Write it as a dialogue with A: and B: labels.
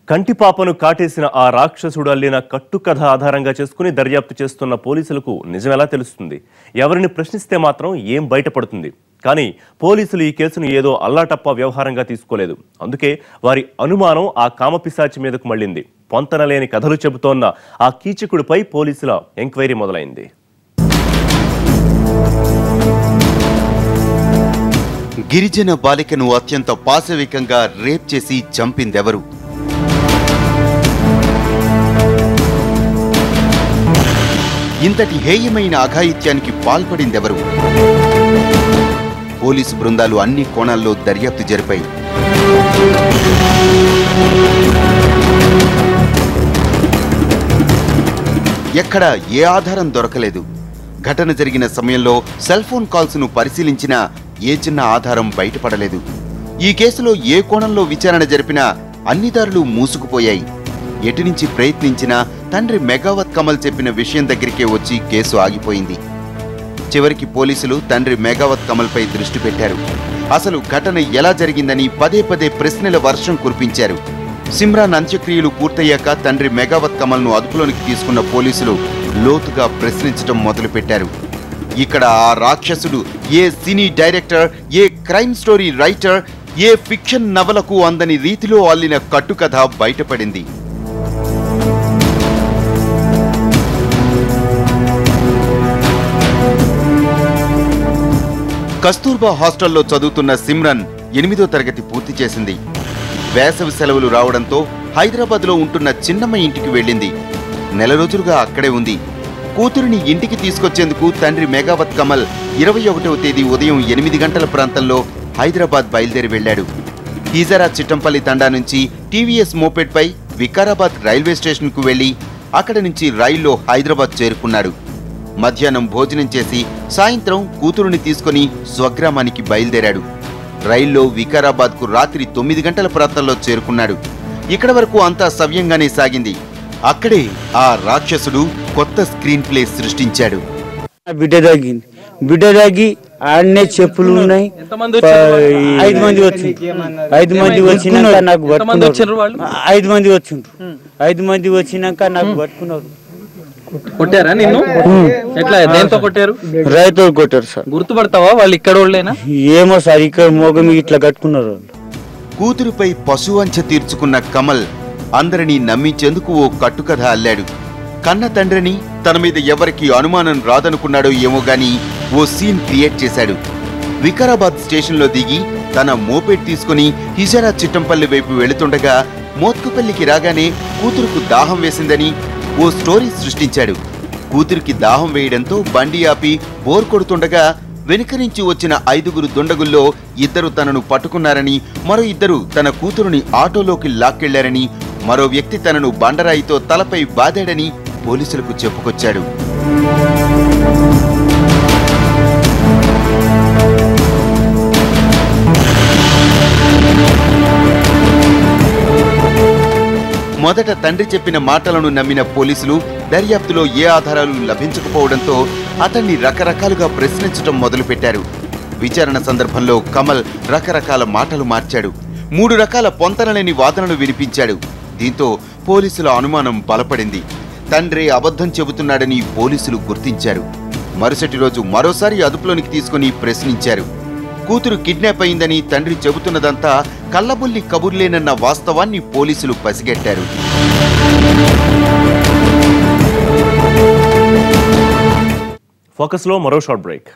A: కంటిపాపను కాటేసిన ఆ రాక్షసుడు అల్లిన కట్టుకథ ఆధారంగా చేసుకుని దర్యాప్తు చేస్తున్న పోలీసులకు నిజం ఎలా తెలుస్తుంది? ఎవరిని ప్రశ్నిస్తే మాత్రం ఏం బయటపడుతుంది? కానీ పోలీసులు ఈ కేసును ఏదో అల్లాటప్ప వ్యవహారంగా తీసుకోలేదు. అందుకే వారి అనుమానం ఆ కామపిశాచి మీదకు మళ్ళింది. పొంతనలేని కథలు చెబుతోన్న ఆ కీచకుడిపై పోలీసుల ఎంక్వైరీ మొదలైంది.
B: గిరిజన బాలికను అత్యంత పాశవికంగా రేప్ చేసి చంపిందెవరు? ఇంతటి హేయమైన అఘాయిత్యానికి పాల్పడిందెవరు? పోలీసు బృందాలు అన్ని కోణాల్లో దర్యాప్తు జరిపాయి. ఎక్కడా ఏ ఆధారం దొరకలేదు. ఘటన జరిగిన సమయంలో సెల్ ఫోన్ కాల్స్ ను పరిశీలించినా ఏ చిన్న ఆధారం బయటపడలేదు. ఈ కేసులో ఏ కోణంలో విచారణ జరిపినా అన్ని దారులు మూసుకుపోయాయి. ఎటు నుంచి ప్రయత్నించినా తండ్రి మెగావత్ కమల్ చెప్పిన విషయం దగ్గరికే వచ్చి కేసు ఆగిపోయింది. చివరికి పోలీసులు తండ్రి మెగావత్ కమల్ పై దృష్టి పెట్టారు. అసలు ఘటన ఎలా జరిగిందని పదే పదే ప్రశ్నల వర్షం కురిపించారు. సిమ్రాన్ అంత్యక్రియలు పూర్తయ్యాక తండ్రి మెగావత్ కమల్ ను అదుపులోనికి తీసుకున్న పోలీసులు లోతుగా ప్రశ్నించడం మొదలుపెట్టారు. ఇక్కడ ఆ రాక్షసుడు ఏ సినీ డైరెక్టర్, ఏ క్రైమ్ స్టోరీ రైటర్, ఏ ఫిక్షన్ నవలకు అందని రీతిలో అల్లిన కట్టుకథ బయటపడింది. కస్తూర్బా హాస్టల్లో చదువుతున్న సిమ్రన్ 8వ తరగతి పూర్తి చేసింది. వేసవి సెలవులు రావడంతో హైదరాబాద్లో ఉంటున్న చిన్నమ్మ ఇంటికి వెళ్ళింది. నెల రోజులుగా అక్కడే ఉంది. కూతురిని ఇంటికి తీసుకొచ్చేందుకు తండ్రి మెగావత్ కమల్ 21వ తేదీ ఉదయం 8 గంటల ప్రాంతంలో హైదరాబాద్ బయలుదేరి వెళ్లాడు. హీజరా చిట్టంపల్లి తండా నుంచి టీవీఎస్ మోపెడ్ పై వికారాబాద్ రైల్వే స్టేషన్ కు వెళ్లి అక్కడి నుంచి రైల్లో హైదరాబాద్ చేరుకున్నాడు. మధ్యాహ్నం భోజనం చేసి సాయంత్రం కూతురుని తీసుకుని స్వగ్రామానికి బయలుదేరాడు. రైల్లో వికారాబాద్ కు రాత్రి 9 గంటల ప్రాంతంలో చేరుకున్నాడు. ఇక్కడ వరకు అంతా సవ్యంగానే సాగింది. అక్కడే ఆ రాక్షసుడు కొత్త స్క్రీన్ ప్లే సృష్టించాడు.
C: బిడ్డ దాగి ఆడనే చెప్పులు ఉన్నాయి. 5 మంది వచ్చినాక నాకు పట్టుకున్నారు. 5 మంది వచ్చిండ్రు. 5 మంది వచ్చినాక నాకు పట్టుకున్నారు.
D: కొట్టారా నిన్ను? ఎట్లా, దేంతో కొట్టారు?
C: రైతు కొట్టారు సార్.
D: గుర్తుపడతావా వాళ్ళు ఇక్కడ వాళ్ళేనా?
C: ఏమో సార్, ఇక్కడ మోగమి ఇట్లా కట్టుకున్నారు.
B: కూతురుపై పశువంచ తీర్చుకున్న కమల్ అందరినీ నమ్మించేందుకు ఓ కట్టుకథ అల్లాడు. కన్న తండ్రిని తన మీద ఎవరికి అనుమానం రాదనుకున్నాడో ఏమో గాని ఓ సీన్ క్రియేట్ చేశాడు. వికారాబాద్ స్టేషన్లో దిగి తన మోపెడ్ తీసుకుని హిజరా చిట్టంపల్లి వైపు వెళుతుండగా మోత్కుపల్లికి రాగానే కూతురుకు దాహం వేసిందని ఓ స్టోరీ సృష్టించాడు. కూతురికి దాహం వేయడంతో బండి ఆపి బోర్ కొడుతుండగా వెనుక నుంచి వచ్చిన 5గురు దుండగుల్లో 2 తనను పట్టుకున్నారని, మరో 2 తన కూతురుని ఆటోలోకి లాక్కెళ్లారని, మరో వ్యక్తి తనను బండరాయితో తలపై బాదాడని పోలీసులకు చెప్పుకొచ్చాడు. మొదట తండ్రి చెప్పిన మాటలను నమ్మిన పోలీసులు దర్యాప్తులో ఏ ఆధారాలు లభించకపోవడంతో అతన్ని రకరకాలుగా ప్రశ్నించడం మొదలుపెట్టారు. విచారణ సందర్భంలో కమల్ రకరకాల మాటలు మార్చాడు. 3 రకాల పొంతనలేని వాదనలు వినిపించాడు. దీంతో పోలీసుల అనుమానం బలపడింది. తండ్రి అబద్ధం చెబుతున్నాడని పోలీసులు గుర్తించారు. మరుసటి రోజు మరోసారి అదుపులోనికి తీసుకుని ప్రశ్నించారు. కూతురు కిడ్నాప్ అయిందని తండ్రి చెబుతున్నదంతా కల్లబుల్లి కబుర్లేనన్న వాస్తవాన్ని పోలీసులు పసిగట్టారు.
A: ఫోకస్లో మరో షార్ట్ బ్రేక్.